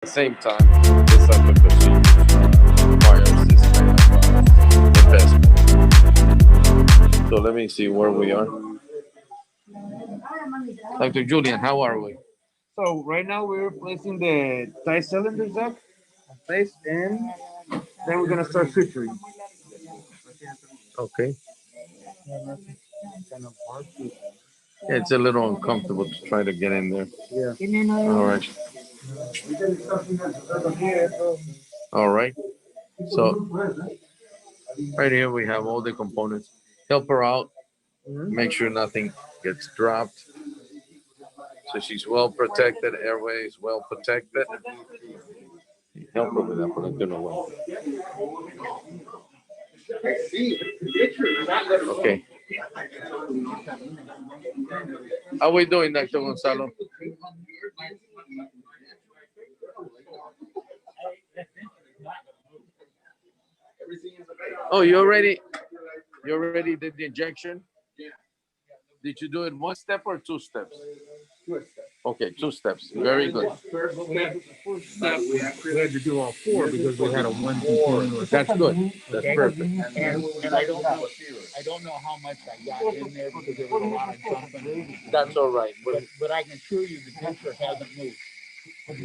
At the same time, this type of procedure requires this kind of investment. So let me see where we are. Dr. Julian, how are we? So right now we're placing the tie cylinders up in place, and then we're gonna start suturing. Okay. Kind of hard to, Yeah, it's a little uncomfortable to try to get in there. yeah. All right. All right. So right here we have all the components. Help her out. Mhm. Make sure nothing gets dropped. So she's well protected. Airway is well protected. Help her with that, but I don't know what. Okay. How we doing, Dr. Gonzalo? Oh, you already did the injection? Did you do it one step or two steps? Okay, two steps. Very good. First step, we had to do all four because we had a one continuous. That's good. That's Okay. perfect. And I don't know how much I got in there because there was a lot of jumping. That's all right. But I can assure you the denture hasn't moved.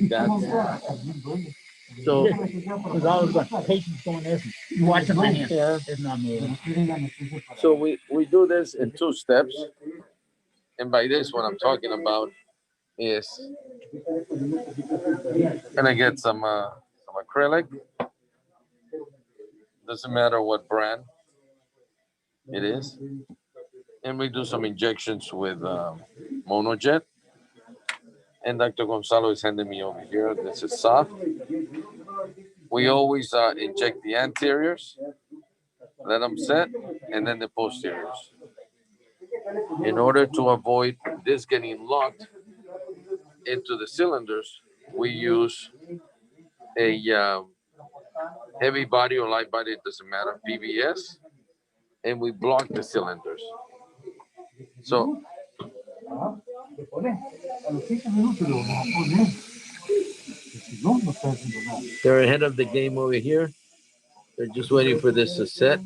That's so. Because all of the patients going there, you watching my hand. Yeah. It's not moving. So we do this in two steps, and by this, what I'm talking about is gonna get some acrylic. Doesn't matter what brand it is, and we do some injections with monojet. And Dr. Gonzalo is handing me over here. This is soft. We always inject the anteriors, let them set, and then the posteriors. In order to avoid this getting locked into the cylinders, we use a heavy body or light body, it doesn't matter, PVS, and we block the cylinders. So they're ahead of the game over here. They're just waiting for this to set,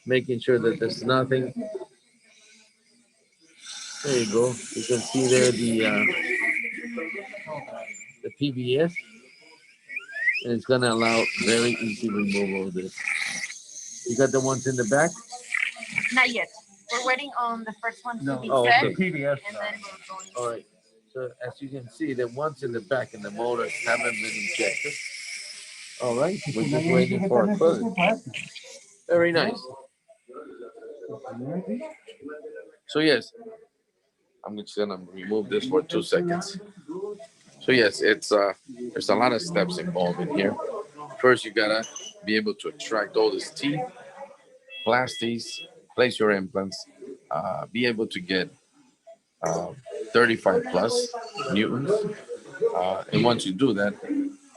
making sure that there's nothing. There you go. You can see there the PVS, and it's gonna allow very easy removal of this. You got the ones in the back? Not yet. We're waiting on the first one to be Oh, set, okay. PBS. and then we're going. All right. So as you can see, the ones in the back and the motors haven't been injected. All right. We're just waiting for a close. Very nice. So yes, I'm just gonna remove this for 2 seconds. So yes, it's there's a lot of steps involved in here. First, you gotta be able to extract all this teeth, plasties, place your implants, be able to get uh, 35 plus newtons. And once you do that,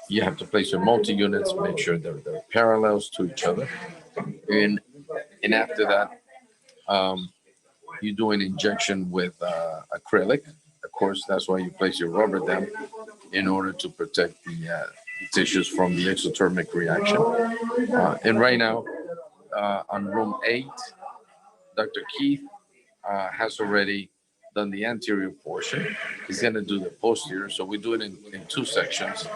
you have to place your multi units, make sure they're parallels to each other. And, and after that, you do an injection with acrylic. Of course, that's why you place your rubber dam in order to protect the tissues from the exothermic reaction. And right now, on room 8, Dr. Keith has already done the anterior portion. He's going to do the posterior. So we do it in two sections.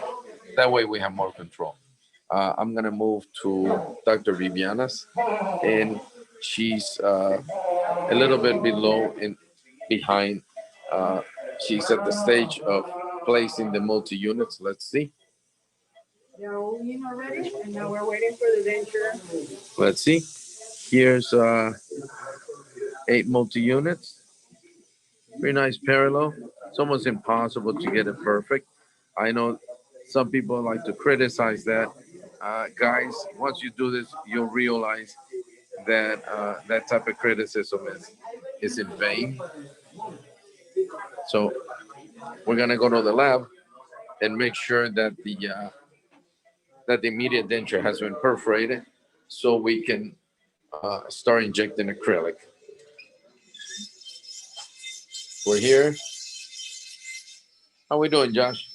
That way we have more control. I'm going to move to Dr. Viviana's, and she's a little bit below and behind. Uh, she's at the stage of placing the multi units. Let's see. They're all in already, and now we're waiting for the denture. Let's see. Here's 8 multi units. Very nice parallel. It's almost impossible to get it perfect. I know some people like to criticize that. Guys, once you do this, you'll realize that that type of criticism is in vain. So we're gonna go to the lab and make sure that the immediate denture has been perforated, so we can start injecting acrylic. We're here. How we doing, Josh?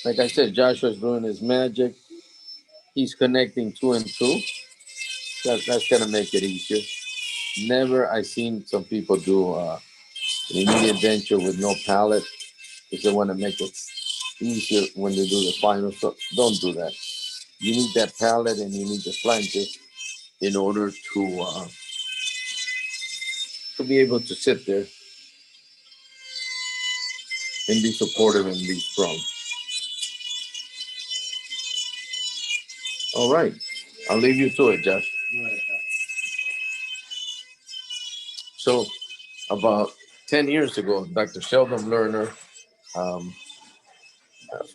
Like I said, Joshua's doing his magic. He's connecting two and two. That's gonna make it easier. Never I seen some people do an immediate denture with no palette because they want to make it easier when they do the final. So don't do that. You need that palette and you need the flanges in order to be able to sit there and be supportive and be strong. All right, I'll leave you to it, Josh. So about 10 years ago, Dr. Sheldon Lerner, um,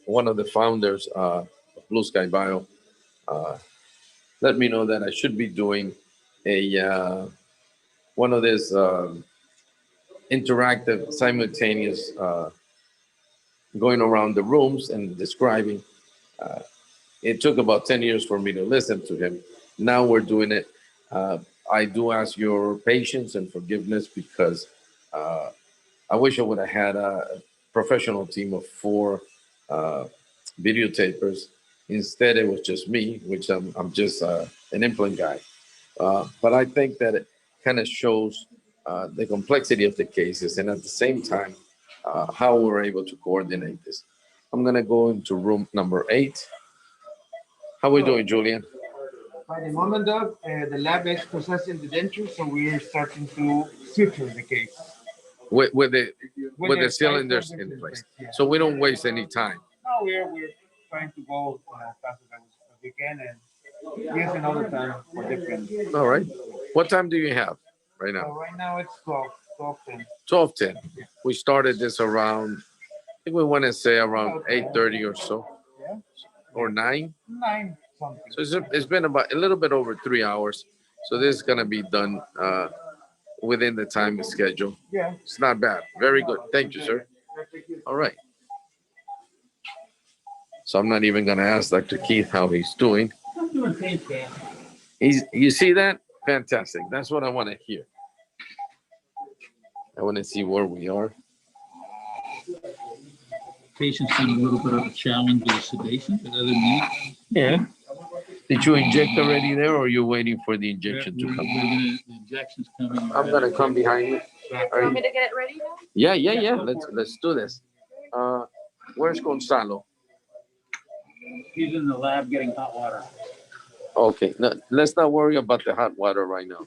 one of the founders of Blue Sky Bio, uh, let me know that I should be doing a one of these interactive, simultaneous, going around the rooms and describing. Uh, it took about 10 years for me to listen to him. Now we're doing it. Uh, I do ask your patience and forgiveness because uh, I wish I would have had a professional team of four uh, videotapers. Instead, it was just me, which I'm just an implant guy. But I think that it kind of shows the complexity of the cases and at the same time how we're able to coordinate this. I'm going to go into room number 8. How are we doing, Julian? By the moment, Doc, the lab is processing the denture, so we're starting to suture the case. With the With the the cylinders cylinders in in place, place, yeah. so we don't waste any time. No, we're trying to go as fast as we can and use another time for different. All right. What time do you have right So now? right now it's 12, 10. 12:10. Yeah. We started this around. I think we want to say around 8:30 or so, Yeah, or 9. 9 something. So it's been about a little bit over 3 hours. So this is gonna be done within the time schedule. Yeah. It's not bad. Very good. Thank you, sir. All right. So I'm not even gonna ask Dr. Keith how he's doing. You see that? Fantastic. That's what I want to hear. I want to see where we are. Patients had a little bit of a challenge with sedation, but other than that, Yeah. Did you inject already there, or are you waiting for the injection to come? the injection's coming. I'm gonna come behind you. You want me to get it ready now? Yeah. Let's do this. Where's Gonzalo? He's in the lab getting hot water. Okay. No, let's not worry about the hot water right now.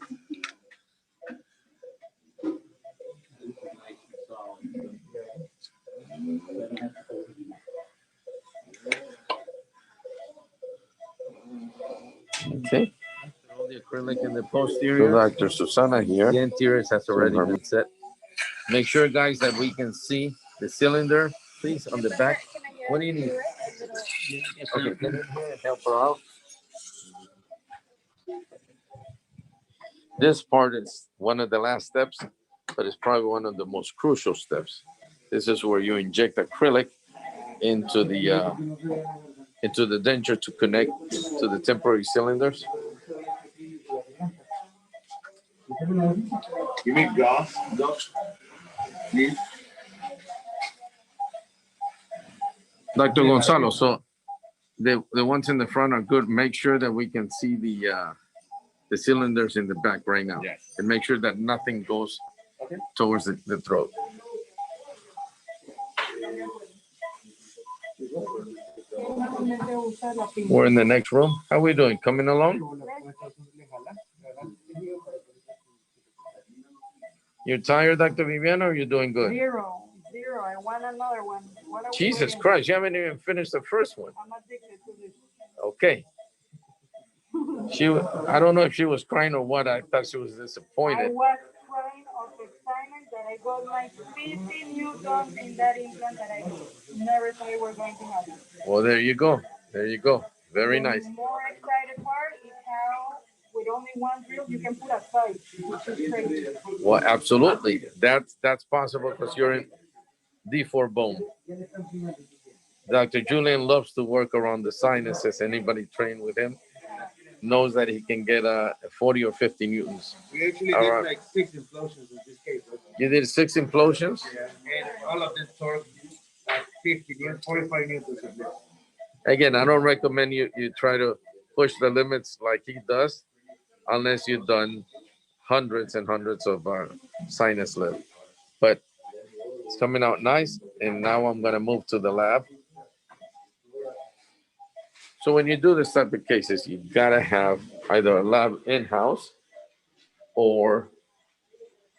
Okay. All the acrylic in the So posterior. Dr. Susana here. The anteriors has already been set. Make sure, guys, that we can see the cylinder, please, on the back. What do you need? Okay, get in here and help her out. This part is one of the last steps, but it's probably one of the most crucial steps. This is where you inject acrylic into the denture to connect to the temporary cylinders. You need glass, Doc? Please. Dr. Gonzalo, so the ones in the front are good. Make sure that we can see the cylinders in the back right now. Yes. And make sure that nothing goes Okay. towards the throat. We're in the next room. How are we doing? Coming along? You're tired, Dr. Viviana, or you're doing good? Zero. I want another one. What are we Jesus doing? Christ, you haven't even finished the first one. I'm addicted to this. Okay. I don't know if she was crying or what. I thought she was I disappointed. was crying of excitement that I got my 50 new tons in that implant that I never thought we were going to have. Well, there you go. There you go. Very nice. The more excited part is how with only one drill you can put a size, which is crazy. Well, absolutely. That's possible because you're in D4 bone. Dr. Julian loves to work around the sinuses. Anybody trained with him knows that he can get 40 or 50 newtons. We actually All did right. like 6 implosions in this case. You did 6 implosions? Yeah, and all of them torque at 45 newtons of this. Again, I don't recommend you try to push the limits like he does, unless you've done hundreds and hundreds of sinus lift. But it's coming out nice, and now I'm gonna move to the lab. So when you do this type of cases, you gotta have either a lab in-house or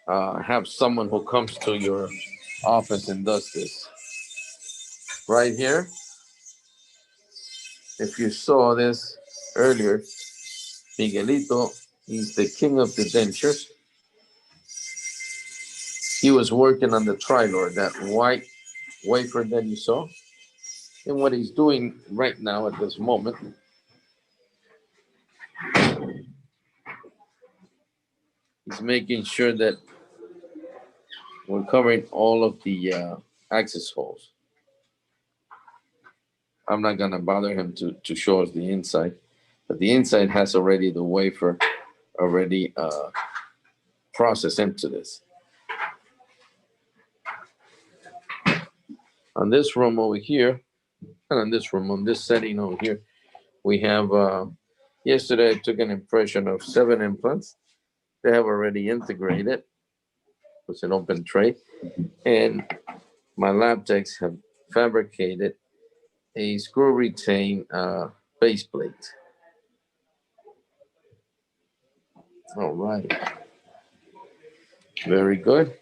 have someone who comes to your office and does this. Right here, if you saw this earlier, Miguelito is the king of the dentures. He was working on the Trilor, that white wafer that you saw. And what he's doing right now at this moment, he's making sure that we're covering all of the access holes. I'm not gonna bother him to show us the inside, but the inside has already the wafer already processed into this. On this room over here, and on this room, on this setting over here, we have, yesterday I took an impression of 7 implants. They have already integrated with an open tray. And my lab techs have fabricated a screw retain base plate. All right. Very good.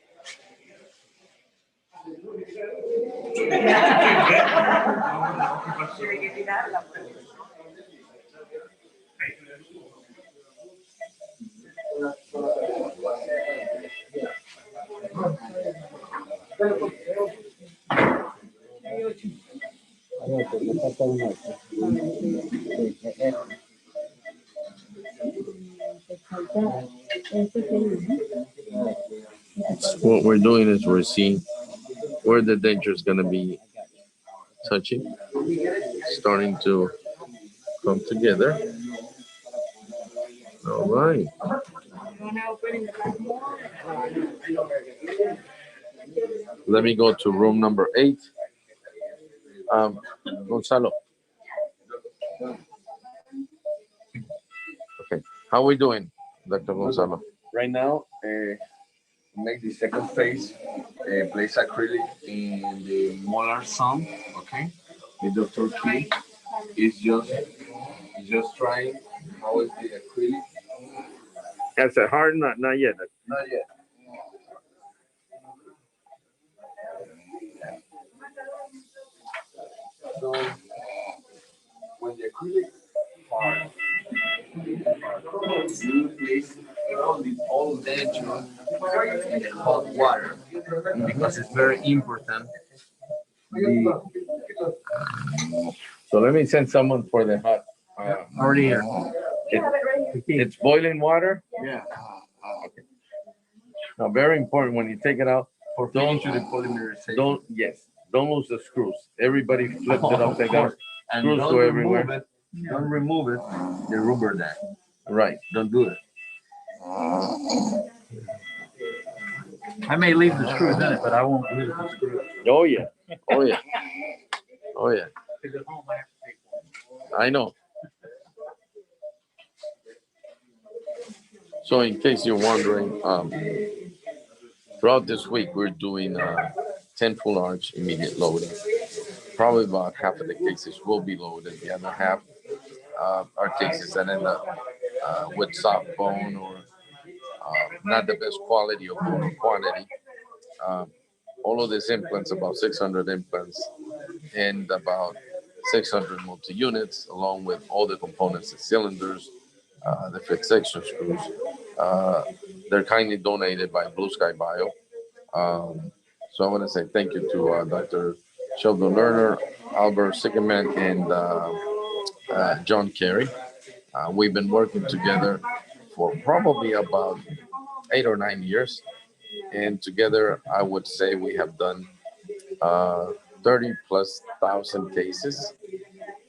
What we're doing is we're seeing where the denture is going to be touching, starting to come together. All right. Let me go to room number 8. Gonzalo. Okay. How are we doing, Dr. Gonzalo? Right now, make the second phase, place acrylic in the molar zone. Okay, the Dr. Key is just trying how is the acrylic. That's a hard nut, not yet. Not yet. So when the acrylic part, you place all denture in the hot water because it's very important. So let me send someone for the hot. Already here. It's boiling water. Yeah. Now, very important when you take it out. For finishing the polymerization. Don't lose the screws. Everybody flips it upside down. And Screws don't go remove everywhere. it. Don't remove it. The rubber there. Right. Don't do it. I may leave the screws in it, but I won't leave the screws. Oh yeah. Oh yeah. Oh yeah. I know. So in case you're wondering, throughout this week we're doing 10 full arch immediate loading. Probably about half of the cases will be loaded. The other half are cases that end up with soft bone or not the best quality of bone or quantity. All of these implants, about 600 implants and about 600 multi-units, along with all the components, the cylinders, the fixation screws. They're kindly donated by Blue Sky Bio. So I want to say thank you to Dr. Sheldon Lerner, Albert Sickerman, and John Kerry. We've been working together for probably about 8 or 9 years. And together, I would say we have done 30,000+ cases.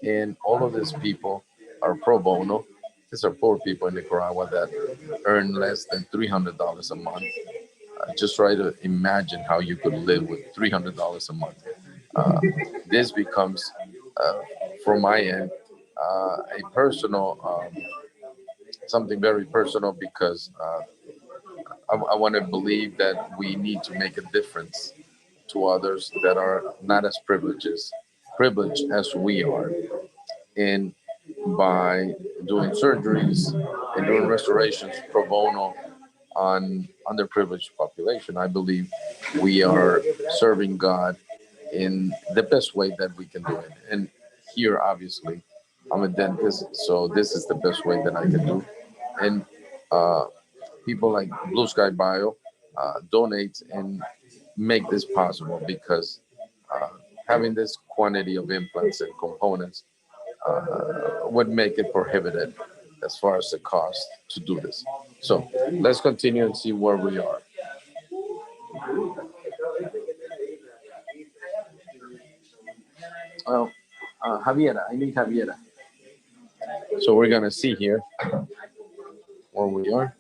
And all of these people are pro bono. These are poor people in Nicaragua that earn less than $300 a month. Just try to imagine how you could live with $300 a month. this becomes, from my end, a personal, something very personal because I want to believe that we need to make a difference to others that are not as privileged as we are. And by doing surgeries and doing restorations pro bono on underprivileged population, I believe we are serving God in the best way that we can do it. And here, obviously, I'm a dentist, so this is the best way that I can do. And uh, people like Blue Sky Bio donate and make this possible because uh, having this quantity of implants and components would make it prohibited as far as the cost to do this. So let's continue and see where we are. Well, Javiera, I need Javiera. So we're gonna see here where we are.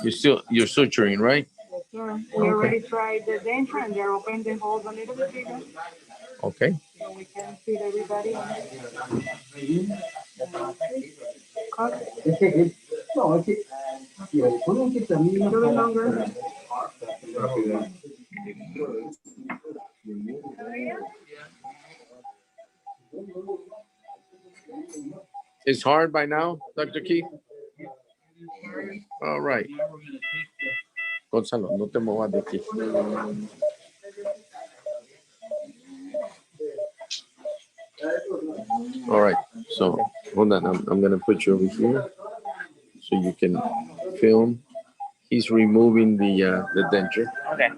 You're suturing, right? Yes, sir. We already tried the denture and they're opening the holes a little bit bigger Okay. so we can fit everybody in. Cut a little bit longer. It's hard by now, Dr. Keith. All right. Gonzalo, no te muevas de aquí. All right. So hold on. I'm gonna put you over here so you can film. He's removing the denture. Okay.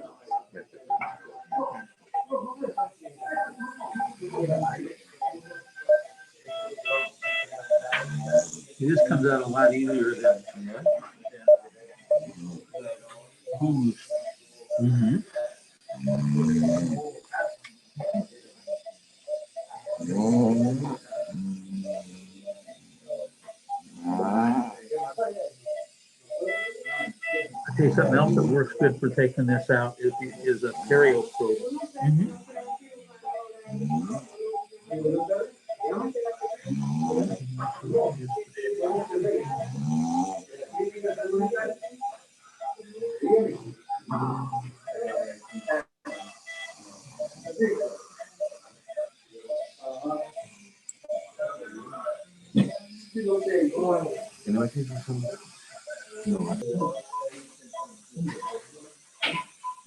This comes out a lot easier than home. Mm-hmm. I tell you something else that works good for taking this out is a periscope. Mm-hmm.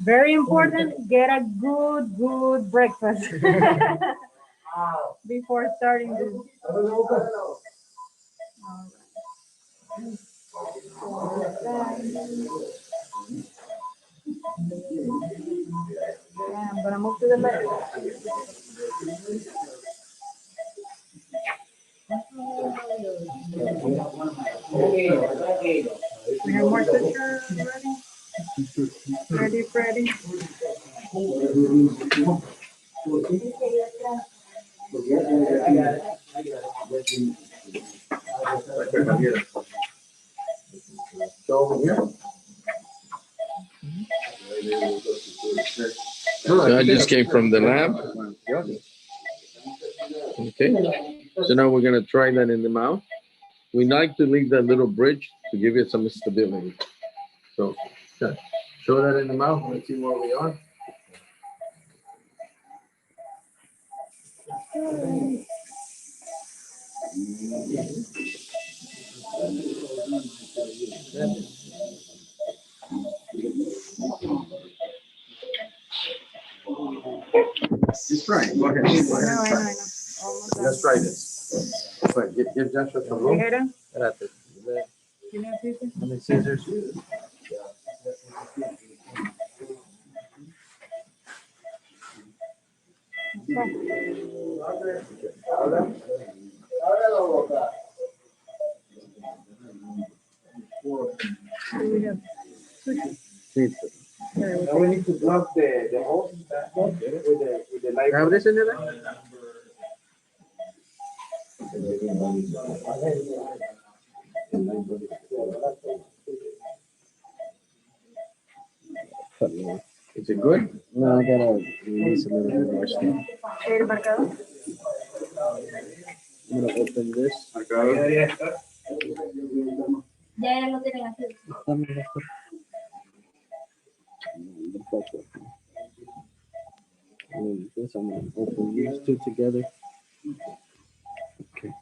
Very important, get a good breakfast before starting this. I'm gonna move to the left. We have more suture ready. Ready, Freddy. So I just came from the lab. Okay. So now we're gonna try that in the mouth. We like to leave that little bridge to give it some stability. So show that in the mouth. Let's see where we are. Just try it. Go ahead. I know. Almost done. Let's try this. Right, give Joshua some room. Tijera. Gracias. Give me a piece. How many scissors? We have Sí. Now we need to block the holes with the light. ¿Abre, señora? Is it good? No, I gotta release a little bit more stuff. El marcador. I'm gonna open this. Ya lo tienen así. Dame mejor. This I'm gonna open these two together. Okay.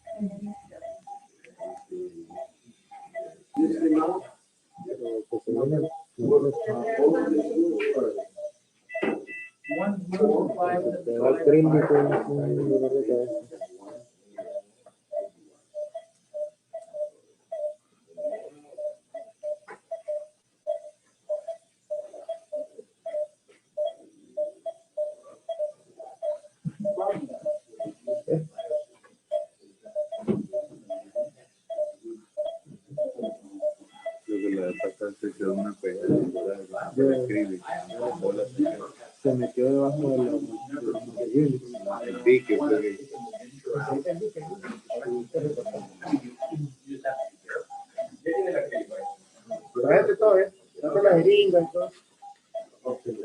Se metió debajo de el pique. Tráete todo, dame la jeringa y todo. Okay.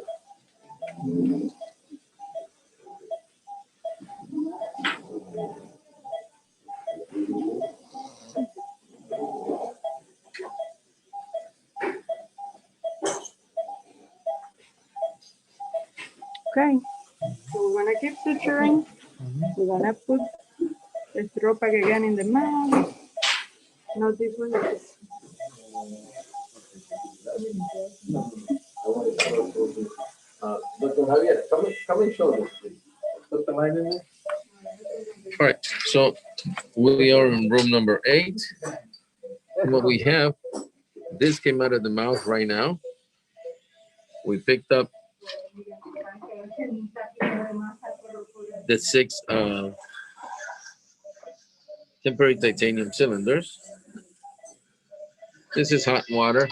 So we're gonna keep suturing. We're gonna put the straw pack again in the mouth. Now this one is Dr. Javier, come and show this, please. Put the line in there. All right, so we are in room number 8. What we have, this came out of the mouth right now. We picked up the 6 temporary titanium cylinders. This is hot water.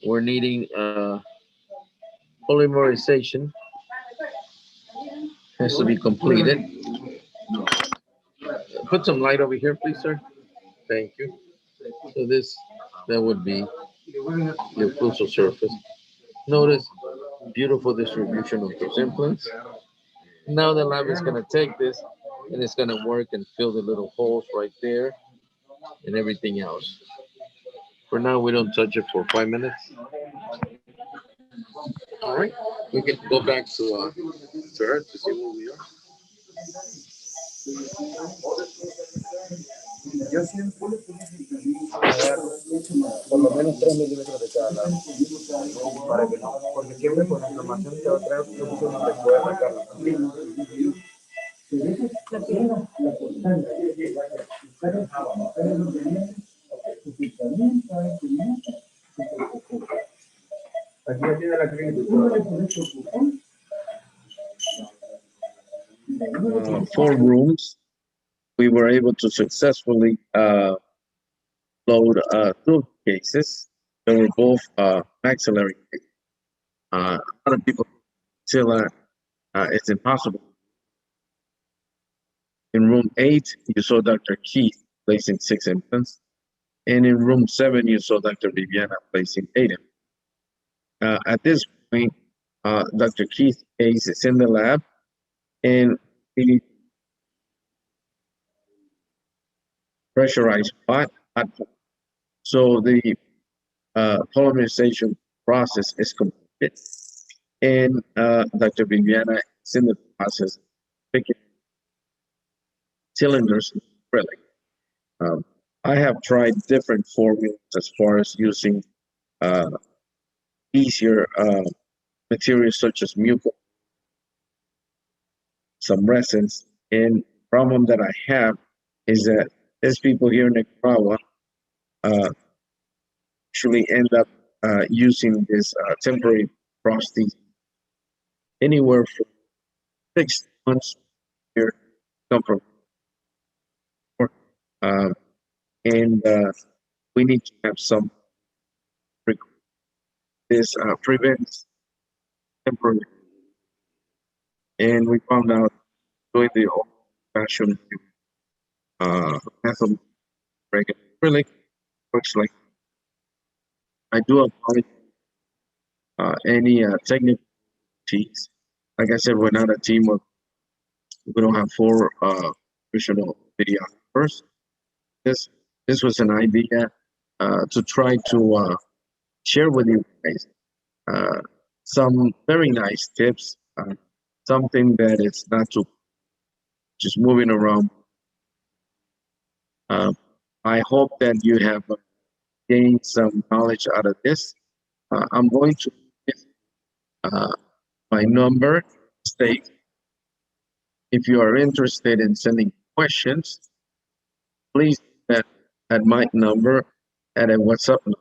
We're needing polymerization. Has to be completed. Put some light over here, please, sir. Thank you. So that would be the occlusal surface. Notice beautiful distribution of those implants. Now the lab is going to take this and it's going to work and fill the little holes right there and everything else. For now, we don't touch it for 5 minutes. All right, we can go back to her to see where we are. Yo siempre por lo menos 3 milímetros de cada lado. Para que no, porque siempre con la inflamación te va a traer no te puede arrancar la piel. Aquí ya tiene la clínica. 4 rooms. We were able to successfully load 2 cases. They were both maxillary cases. A lot of people still it's impossible. In room 8, you saw Dr. Keith placing 6 implants. And in room 7, you saw Dr. Viviana placing 8 implants. At this point, Dr. Keith's case is in the lab, and we pressurized hot. So the polymerization process is completed, and Dr. Viviana is in the process of picking cylinders in acrylic. I have tried different formulas as far as using easier materials such as mucus, some resins, and the problem that I have is that these people here in Nicaragua actually end up using this temporary prosthesis anywhere from 6 months here come from. And we need to have some. This prevents temporary. And we found out doing the old-fashioned method, acrylic works like. I do apply any technical teams. Like I said, we're not a team of, we don't have 4 professional videographers. This was an idea to try to share with you guys some very nice tips, something that is not too just moving around. I hope that you have gained some knowledge out of this. I'm going to my number state. If you are interested in sending questions, please at my number at a WhatsApp number.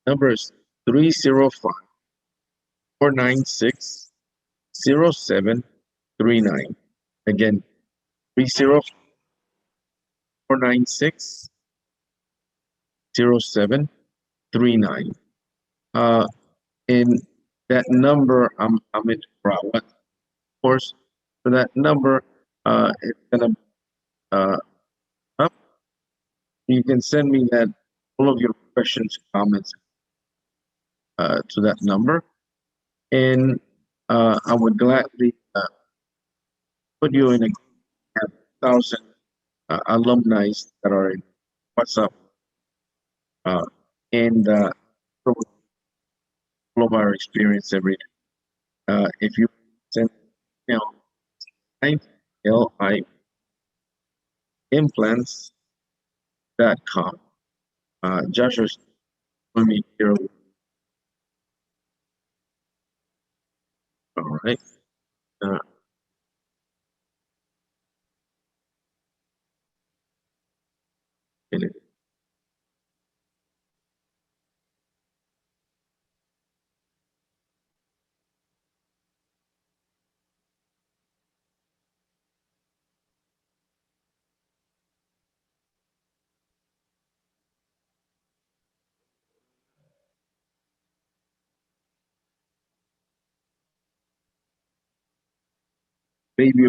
Number is 305-496-0739. Again, 30496-0739. In that number, I'm in Broward. Of course, for that number, it's gonna up. You can send me that all of your questions, comments to that number, and I would gladly put you in a 1,000 alumni that are in WhatsApp and all of our experience every day. If you send LI implants.com. Joshua's going to be here. All right. Maybe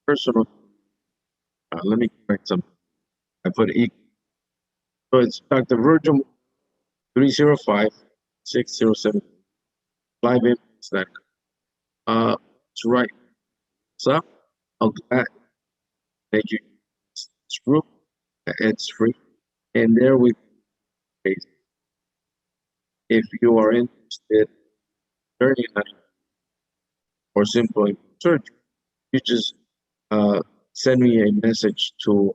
personal. Let me correct some. I put E. So it's Dr. Virgil 305-607. Live implants that. It's right. So I'll thank you. It's group. It's free, and there we. If you are interested, learning or simply search, you just send me a message to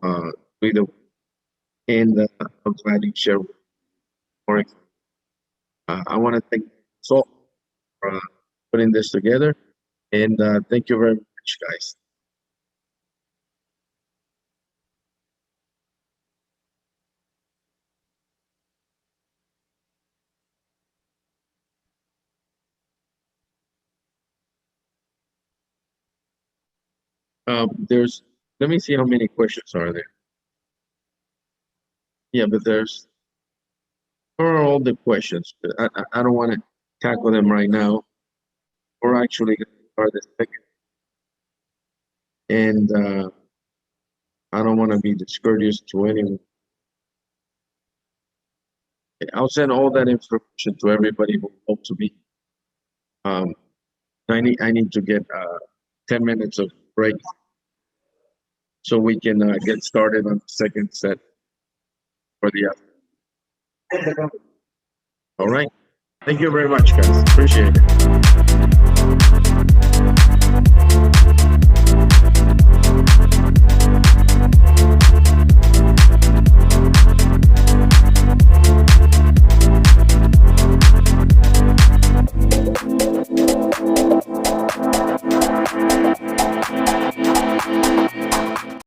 either, and I'm glad to share more. I want to thank Salt for putting this together, and thank you very much, guys. There's, let me see how many questions are there. Yeah, but there's, where are all the questions? I don't want to tackle them right now. We're actually going to start this second. And I don't want to be discourteous to anyone. I'll send all that information to everybody who hopes to be. I need to get 10 minutes of break so we can get started on the second set for the afternoon. All right. Thank you very much, guys. Appreciate it.